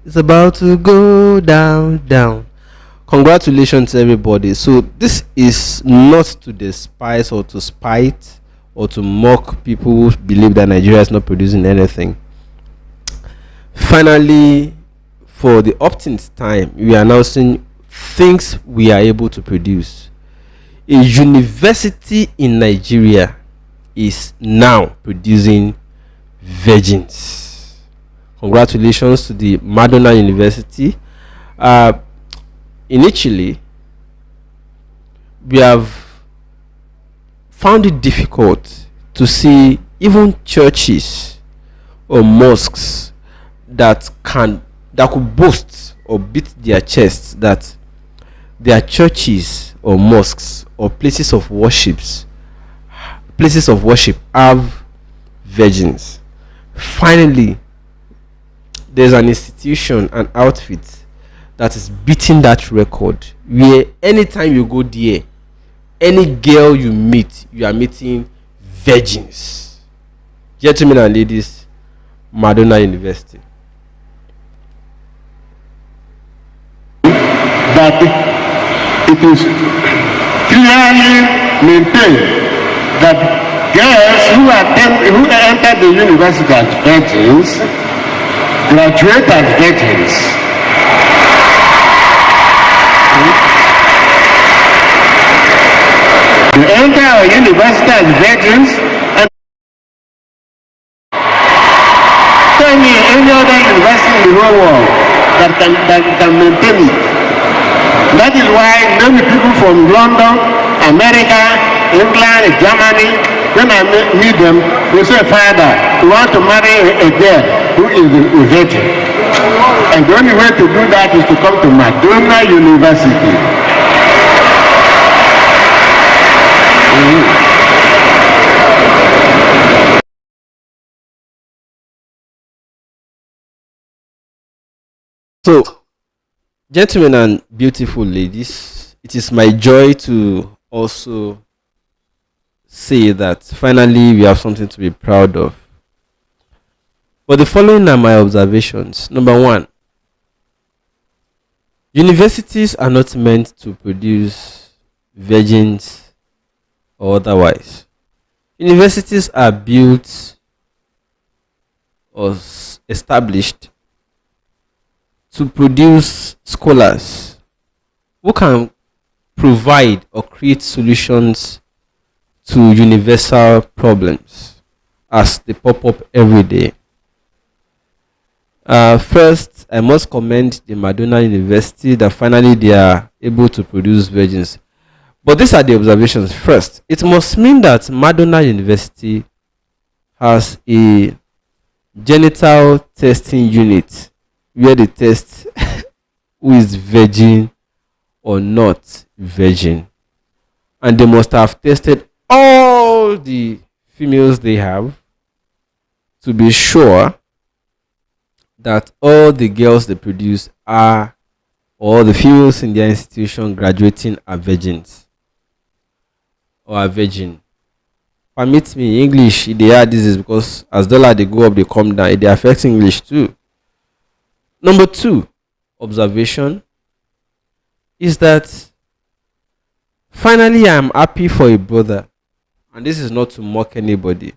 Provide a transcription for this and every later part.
It's about to go down, down. Congratulations, everybody. So, this is not to despise or to spite or to mock people who believe that Nigeria is not producing anything. Finally, for the opt-in's time, we are announcing things we are able to produce. A university in Nigeria is now producing virgins. Congratulations to the Madonna University. Uh, Initially, we have found it difficult to see even churches or mosques that could boast or beat their chests that their churches or mosques or places of worship have virgins. Finally, there's an institution, an outfit that is beating that record, where anytime you go there, any girl you meet, you are meeting virgins. Gentlemen and ladies, Madonna University. That it is clearly maintained that girls who enter the university as virgins graduate as virgins. They enter our university as virgins, and tell me any other university in the whole world that can maintain it. That is why many people from London, America, England, Germany, when I meet them, they say, Father, we want to marry a girl who is a virgin. And the only way to do that is to come to Madonna University. So, gentlemen and beautiful ladies, it is my joy to also say that finally we have something to be proud of. But the following are my observations. Number one, universities are not meant to produce virgins or otherwise. Universities are built or established to produce scholars who can provide or create solutions to universal problems as they pop up every day. First, I must commend the Madonna University that finally they are able to produce virgins. But these are the observations. First, it must mean that Madonna University has a genital testing unit where they test who is virgin or not virgin. And they must have tested all the females they have to be sure that all the girls they produce are, or the females in their institution graduating are virgins or a virgin. Permit me, English, they are this is because as dollar they go up, they come down. They affect English too. Number two observation is that finally I am happy for a brother, and this is not to mock anybody.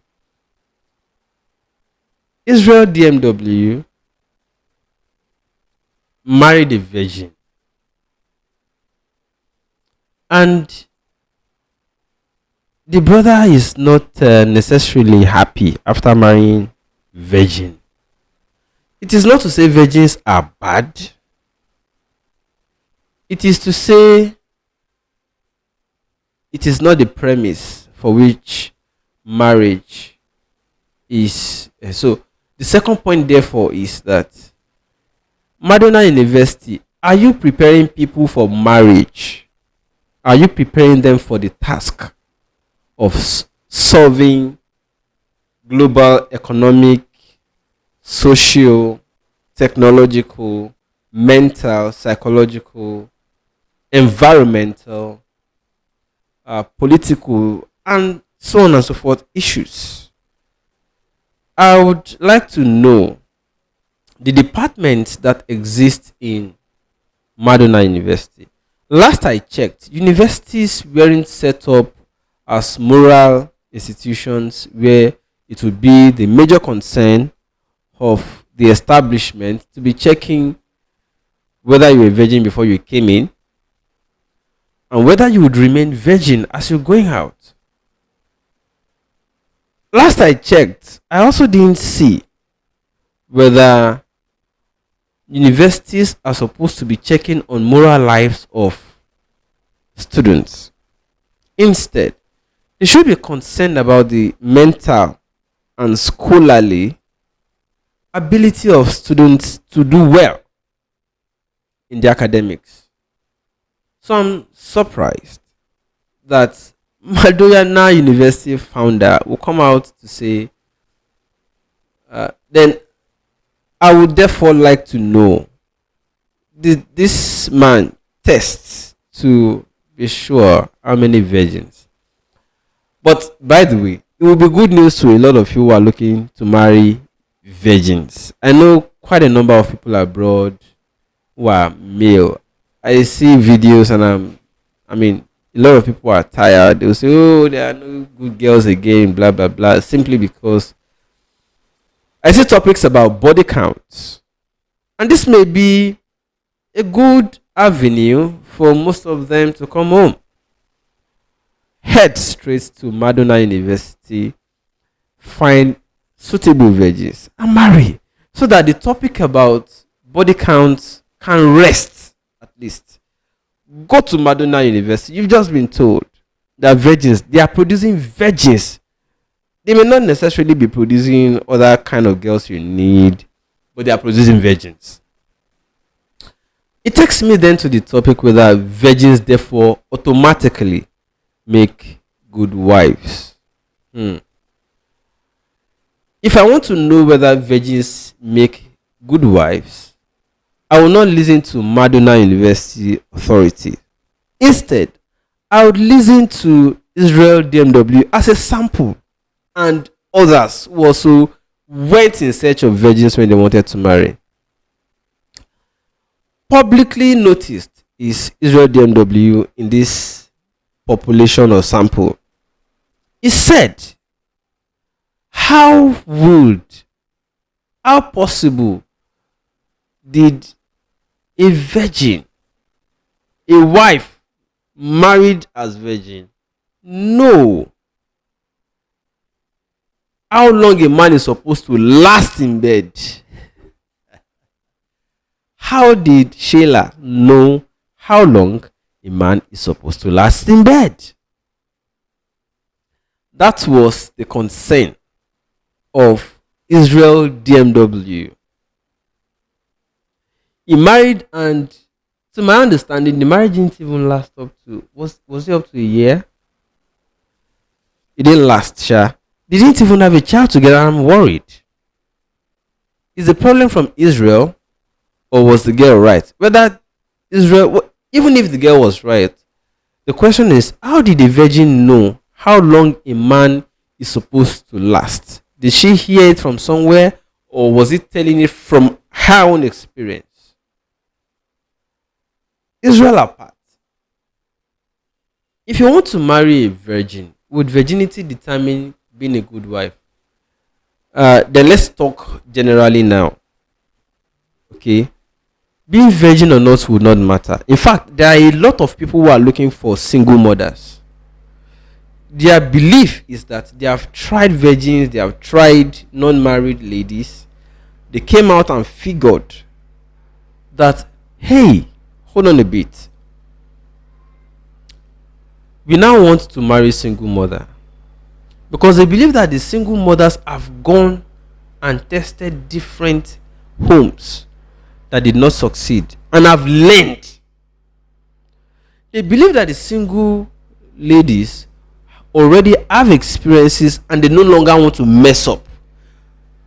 Israel DMW married a virgin, and the brother is not necessarily happy after marrying virgin. It is not to say virgins are bad. It is to say it is not the premise for which marriage is. So the second point therefore is that Madonna University, are you preparing people for marriage? Are you preparing them for the task of solving global economic, social, technological, mental, psychological, environmental, political, and so on and so forth issues? I would like to know the departments that exist in Madonna University. Last I checked, universities weren't set up as moral institutions where it would be the major concern of the establishment to be checking whether you were a virgin before you came in and whether you would remain virgin as you're going out. Last I checked, I also didn't see whether universities are supposed to be checking on moral lives of students. Instead, they should be concerned about the mental and scholarly ability of students to do well in the academics. So I'm surprised that Madonna University founder will come out to say, then I would therefore like to know, did this man test to be sure how many virgins? But by the way, it will be good news to a lot of you who are looking to marry virgins. I know quite a number of people abroad who are male. I see videos and I mean, a lot of people are tired. They'll say, oh, there are no good girls again, blah, blah, blah, simply because I see topics about body counts. And this may be a good avenue for most of them to come home. Head straight to Madonna University, find suitable virgins, and marry. So that the topic about body counts can rest at least. Go to Madonna University. You've just been told that virgins, they are producing virgins. They may not necessarily be producing other kind of girls you need, but they are producing virgins. It takes me then to the topic whether virgins therefore automatically make good wives. If I want to know whether virgins make good wives, I will not listen to Madonna University authority. Instead, I would listen to Israel DMW as a sample and others who also went in search of virgins when they wanted to marry. Publicly noticed is Israel DMW in this population or sample. He said, how possible did a virgin, a wife married as virgin, know how long a man is supposed to last in bed? How did Sheila know how long a man is supposed to last in bed? That was the concern of Israel DMW. He married, and to my understanding, the marriage didn't even last up to, was it up to a year? It didn't last, sure. They didn't even have a child together. I'm worried. Is the problem from Israel, or was the girl right? Whether Israel, even if the girl was right, the question is, how did the virgin know how long a man is supposed to last? Did she hear it from somewhere, or was it telling it from her own experience? Israel apart, if you want to marry a virgin, would virginity determine being a good wife? Then let's talk generally now. Okay, being virgin or not would not matter. In fact, there are a lot of people who are looking for single mothers. Their belief is that they have tried virgins, they have tried non-married ladies. They came out and figured that, hey, hold on a bit, we now want to marry single mother, because they believe that the single mothers have gone and tested different homes that did not succeed and have learned. They believe that the single ladies already have experiences and they no longer want to mess up.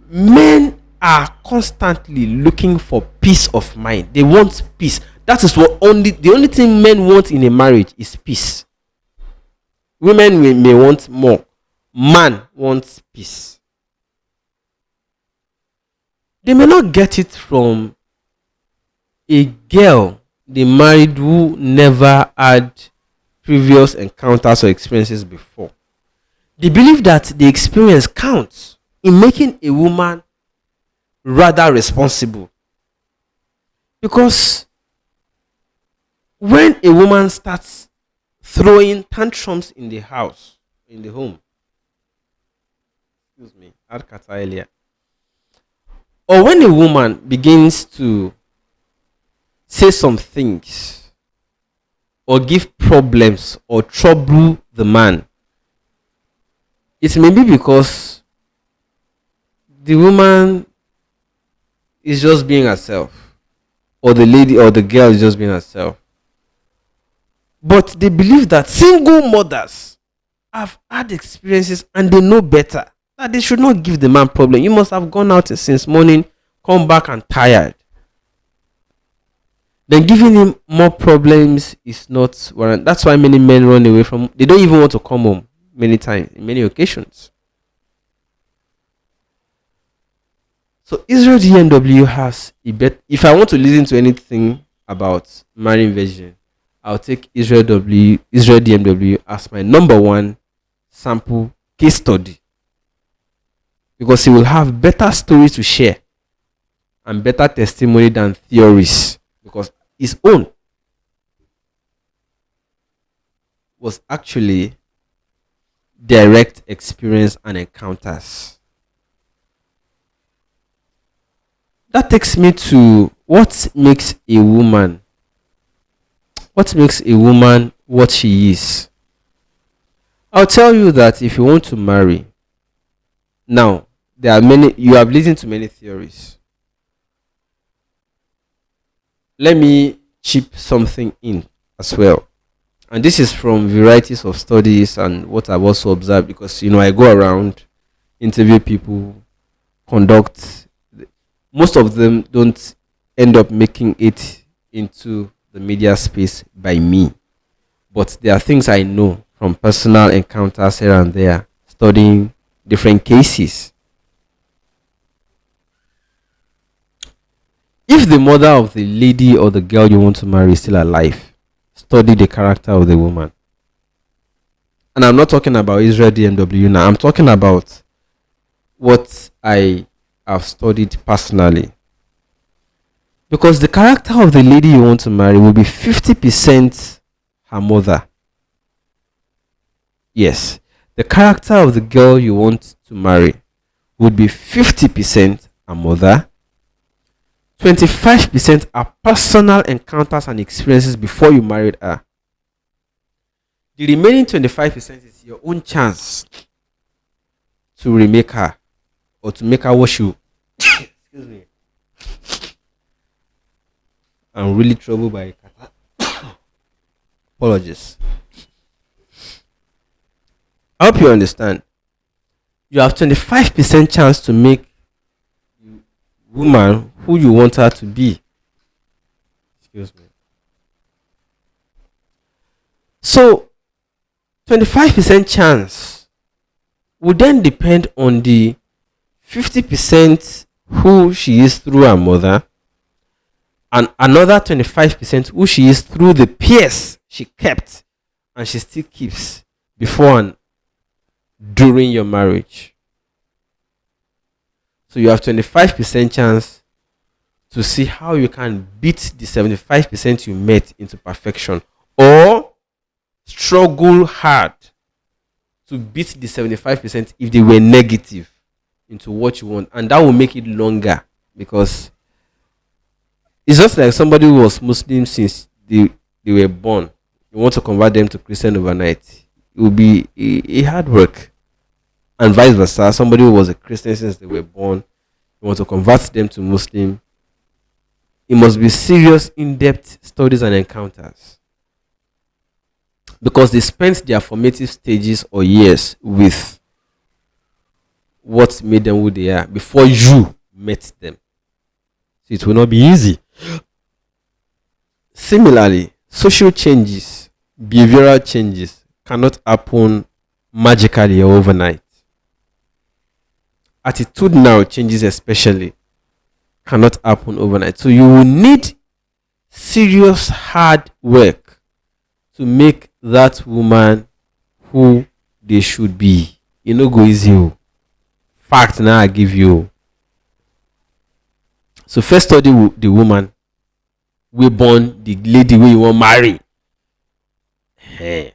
Men are constantly looking for peace of mind. They want peace. That is the only thing men want in a marriage is peace. Women may want more. Man wants peace. They may not get it from a girl they married who never had previous encounters or experiences before. They believe that the experience counts in making a woman rather responsible. Because when a woman starts throwing tantrums in the house, in the home, excuse me, I had kata earlier, or when a woman begins to say some things or give problems or trouble the man, it may be because the woman is just being herself, or the lady or the girl is just being herself. But they believe that single mothers have had experiences and they know better. That they should not give the man problem. You must have gone out since morning, come back and tired. Then giving him more problems is not warranted. That's why many men run away from. They don't even want to come home many times, in many occasions. So Israel DMW has a bet. If I want to listen to anything about marrying virgin, I'll take Israel DMW as my number one sample case study, because he will have better stories to share and better testimony than theories, because his own was actually direct experience and encounters. That takes me to what makes a woman what she is. I'll tell you that if you want to marry, now there are many, you have listened to many theories. Let me chip something in as well. And this is from varieties of studies and what I've also observed, because I go around, interview people, conduct. Most of them don't end up making it into the media space by me. But there are things I know from personal encounters here and there, studying different cases. If the mother of the lady or the girl you want to marry is still alive, study the character of the woman. And I'm not talking about Israel DMW now. I'm talking about what I have studied personally. Because the character of the lady you want to marry will be 50% her mother. Yes. The character of the girl you want to marry would be 50% her mother, 25% her personal encounters and experiences before you married her. The remaining 25% is your own chance to remake her, or to make her what you. Excuse me. I'm really troubled by kata. Apologies. I hope you understand. You have 25% chance to make woman who you want her to be. Excuse me. So 25% chance would then depend on the 50% who she is through her mother, and another 25% who she is through the peers she kept and she still keeps before and during your marriage. So you have 25% chance to see how you can beat the 75% you met into perfection, or struggle hard to beat the 75% if they were negative into what you want, and that will make it longer, because it's just like somebody who was Muslim since they were born. You want to convert them to Christian overnight. It will be a hard work. And vice versa. Somebody who was a Christian since they were born, you want to convert them to Muslim. It must be serious, in-depth studies and encounters. Because they spent their formative stages or years with what made them who they are before you met them. So it will not be easy. Similarly, social changes, behavioral changes cannot happen magically or overnight. Attitudinal changes especially cannot happen overnight. So you will need serious hard work to make that woman who they should be. You know, go easy. Fact now I give you. So first study the woman we born the lady where you want marry. Hey.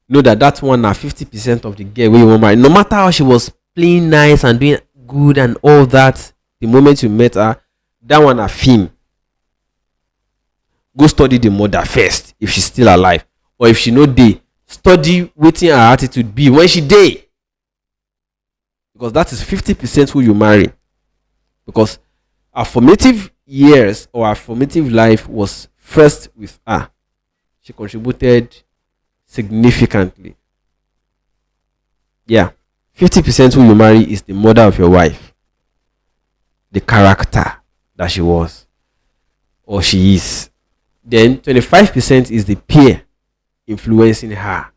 Know that one now 50% of the girl where you want marry. No matter how she was playing nice and doing good and all that, the moment you met her, that one a film. Go study the mother first if she's still alive, or if she no dey, study wetin her attitude be when she dey, because that is 50% who you marry. Because her formative years or her formative life was first with her. She contributed significantly. Yeah, 50% who you marry is the mother of your wife, the character that she was or she is. Then 25% is the peer influencing her.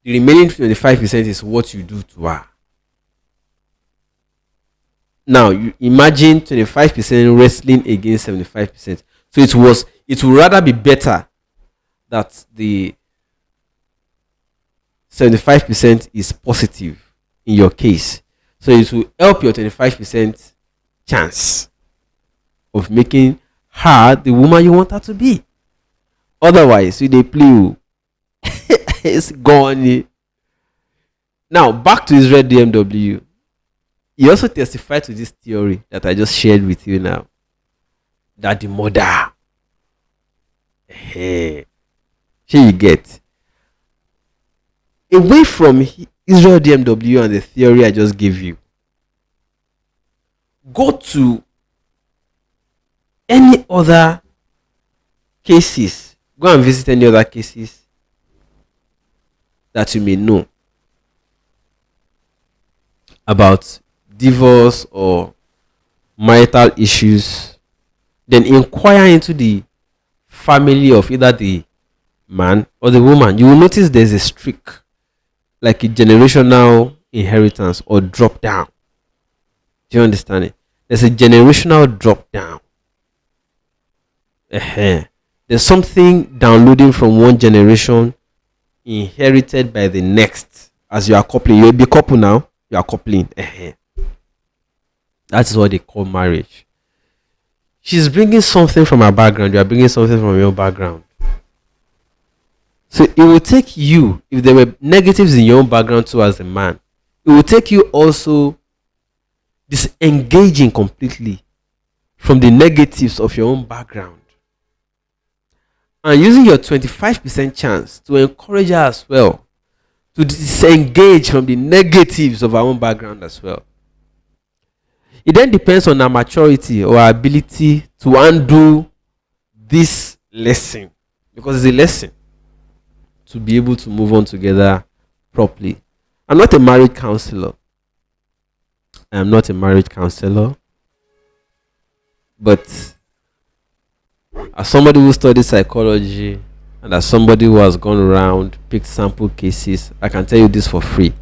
The remaining 25% is what you do to her. Now you imagine 25% wrestling against 75%. So it would rather be better that the 75% is positive in your case. So it will help your 25% chance of making her the woman you want her to be. Otherwise, if they play, it's gone. Now back to Israel DMW. He also testified to this theory that I just shared with you now, that the mother, here you get, away from Israel DMW and the theory I just gave you, go to any other cases. Go and visit any other cases that you may know about divorce or marital issues. Then inquire into the family of either the man or the woman. You will notice there's a streak, like a generational inheritance or drop down. Do you understand it? There's a generational drop down. There's something downloading from one generation, inherited by the next. As you are coupling, you'll be couple now. You are coupling. That is what they call marriage. She's bringing something from her background. You are bringing something from your background. So it will take you, if there were negatives in your own background too as a man, it will take you also disengaging completely from the negatives of your own background, and using your 25% chance to encourage her as well to disengage from the negatives of her own background as well. It then depends on her maturity or her ability to undo this lesson, because it's a lesson to be able to move on together properly. I'm not a marriage counselor. But as somebody who studies psychology and as somebody who has gone around, picked sample cases, I can tell you this for free.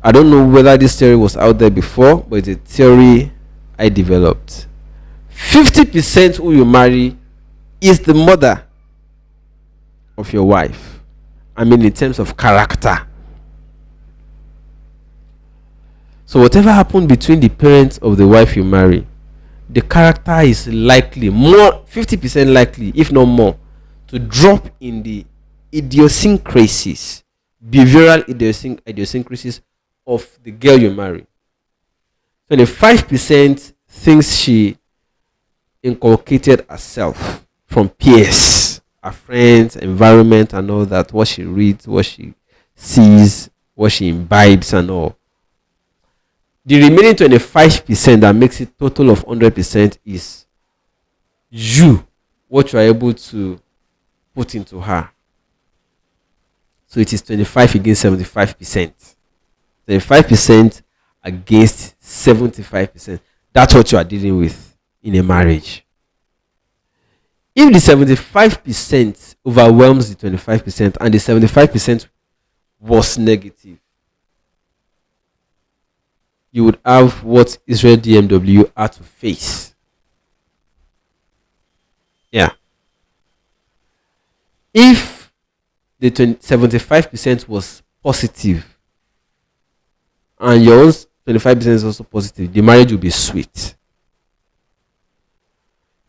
I don't know whether this theory was out there before, but it's a theory I developed. 50% who you marry is the mother of your wife. I mean, in terms of character. So whatever happened between the parents of the wife you marry, the character is likely, 50% likely, if not more, to drop in the idiosyncrasies, behavioral idiosyncrasies of the girl you marry. 25% thinks she inculcated herself from peers, her friends, environment, and all that, what she reads, what she sees, what she imbibes, and all. The remaining 25% that makes it total of 100% is you, what you are able to put into her. So it is 25 against 75%. 25% against 75%. That's what you are dealing with in a marriage. If the 75% overwhelms the 25% and the 75% was negative, you would have what Israel DMW had to face. Yeah. If the 75% was positive and your own 25% is also positive, the marriage will be sweet.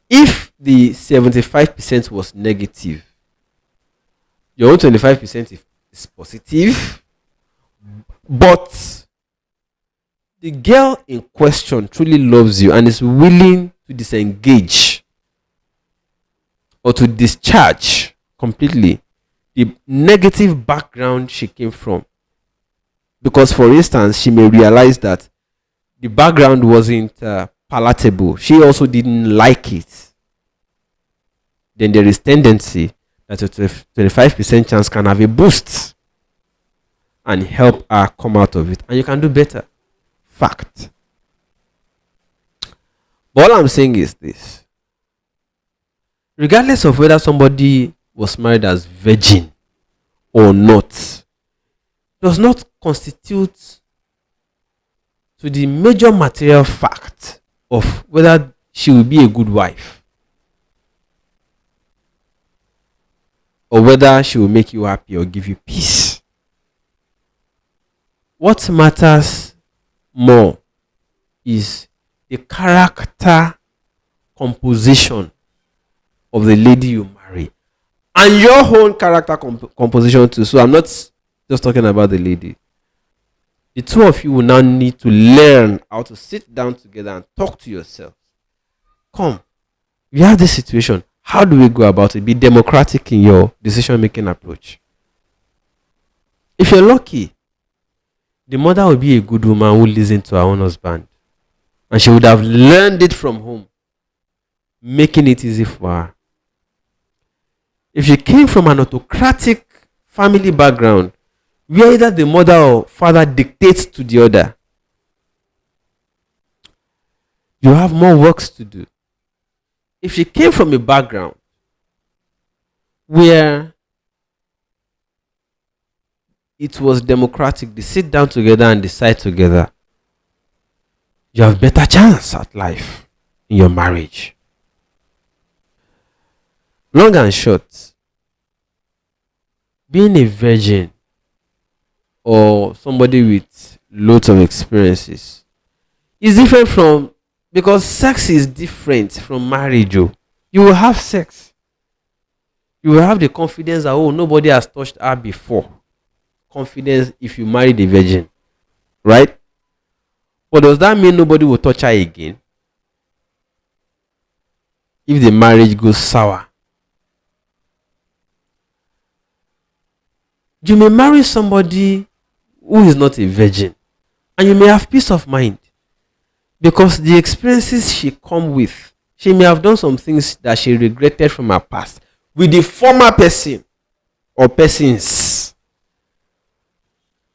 If the 75% was negative, your own 25% is positive, but the girl in question truly loves you and is willing to disengage or to discharge completely the negative background she came from. Because, for instance, she may realize that the background wasn't palatable. She also didn't like it. Then there is tendency that a 25% chance can have a boost and help her come out of it. And you can do better. Fact. But all I'm saying is this. Regardless of whether somebody was married as virgin or not, does not constitute to the major material fact of whether she will be a good wife or whether she will make you happy or give you peace. What matters more is the character composition of the lady you marry and your own character composition too. So I'm not just talking about the lady. The two of you will now need to learn how to sit down together and talk to yourselves. Come, we have this situation. How do we go about it? Be democratic in your decision-making approach. If you're lucky, the mother will be a good woman who listens to her own husband. And she would have learned it from home, making it easy for her. If she came from an autocratic family background, where either the mother or father dictates to the other, you have more works to do. If she came from a background where it was democratic, they sit down together and decide together, you have better chance at life in your marriage. Long and short, being a virgin or somebody with loads of experiences is different from, because sex is different from marriage. You will have sex. You will have the confidence that, oh, nobody has touched her before. Confidence if you married a virgin. Right? But does that mean nobody will touch her again? If the marriage goes sour. You may marry somebody who is not a virgin, and you may have peace of mind because the experiences she come with, she may have done some things that she regretted from her past with the former person or persons.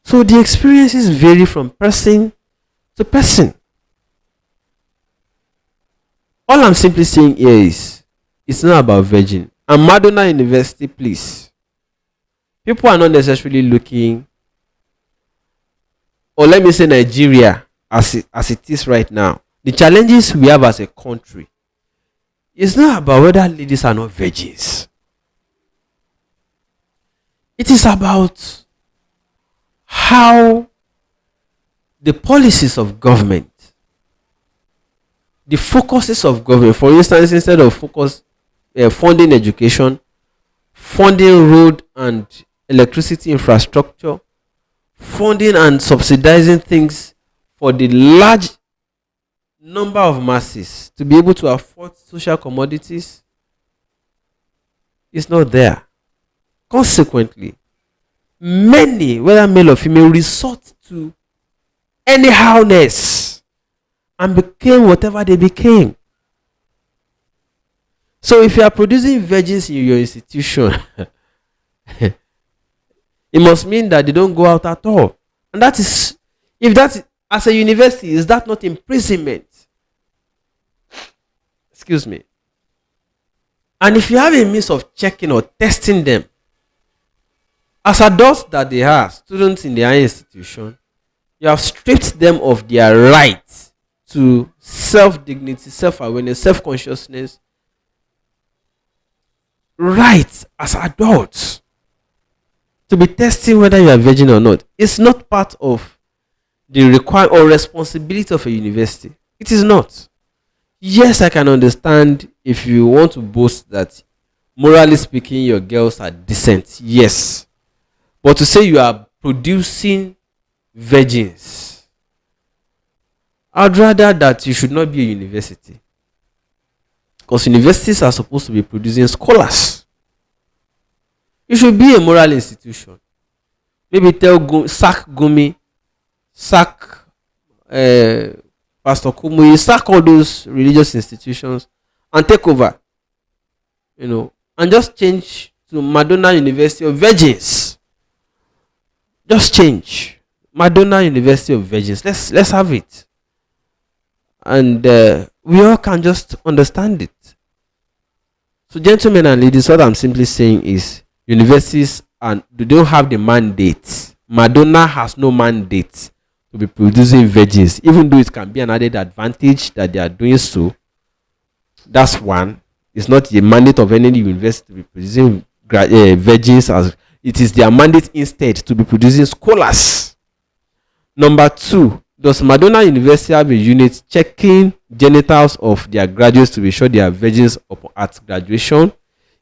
So the experiences vary from person to person. All I'm simply saying here is it's not about virgin. And Madonna University, please. People are not necessarily looking, or let me say Nigeria as it is right now. The challenges we have as a country is not about whether ladies are not virgins. It is about how the policies of government, the focuses of government, for instance, instead of funding education, funding road and electricity infrastructure, funding and subsidizing things for the large number of masses to be able to afford social commodities, is not there. Consequently, many, whether male or female, resort to anyhowness and became whatever they became. So if you are producing virgins in your institution, it must mean that they don't go out at all. And that is, if that as a university, is that not imprisonment? Excuse me. And if you have a means of checking or testing them, as adults that they are, students in their institution, You have stripped them of their right to self-dignity, self-awareness, self-consciousness, right as adults to be testing whether you are virgin or not. It's not part of the requirement or responsibility of a university. It is not. Yes, I can understand if you want to boast that, morally speaking, your girls are decent. Yes. But to say you are producing virgins, I'd rather that you should not be a university. Because universities are supposed to be producing scholars. You should be a moral institution. Maybe tell sack Gumi, sack Pastor Kumu, sack all those religious institutions and take over. And just change to Madonna University of Virgins. Just change. Madonna University of Virgins. Let's have it. And we all can just understand it. So, gentlemen and ladies, what I'm simply saying is universities they don't have the mandate. Madonna has no mandate to be producing virgins, even though it can be an added advantage that they are doing so. That's one. It's not the mandate of any university to be producing virgins, as it is their mandate instead to be producing scholars. Number two, does Madonna University have a unit checking genitals of their graduates to be sure they are virgins at graduation?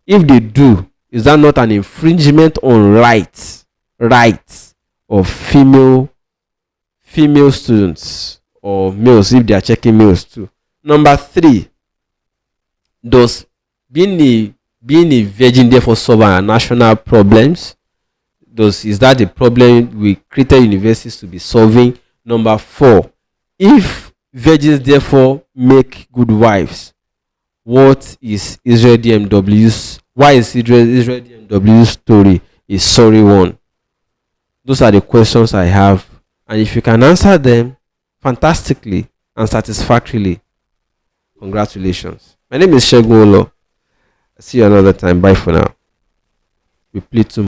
If they do, is that not an infringement on rights of female students or males if they are checking males too? Number three, does being a virgin therefore solve our national problems? Is that the problem we created universities to be solving? Number four, if virgins therefore make good wives, what is Israel DMW's? Why is Israel DMW's story a sorry one? Those are the questions I have, and if you can answer them fantastically and satisfactorily, congratulations. My name is Shegun Olo. See you another time. Bye for now. We plead to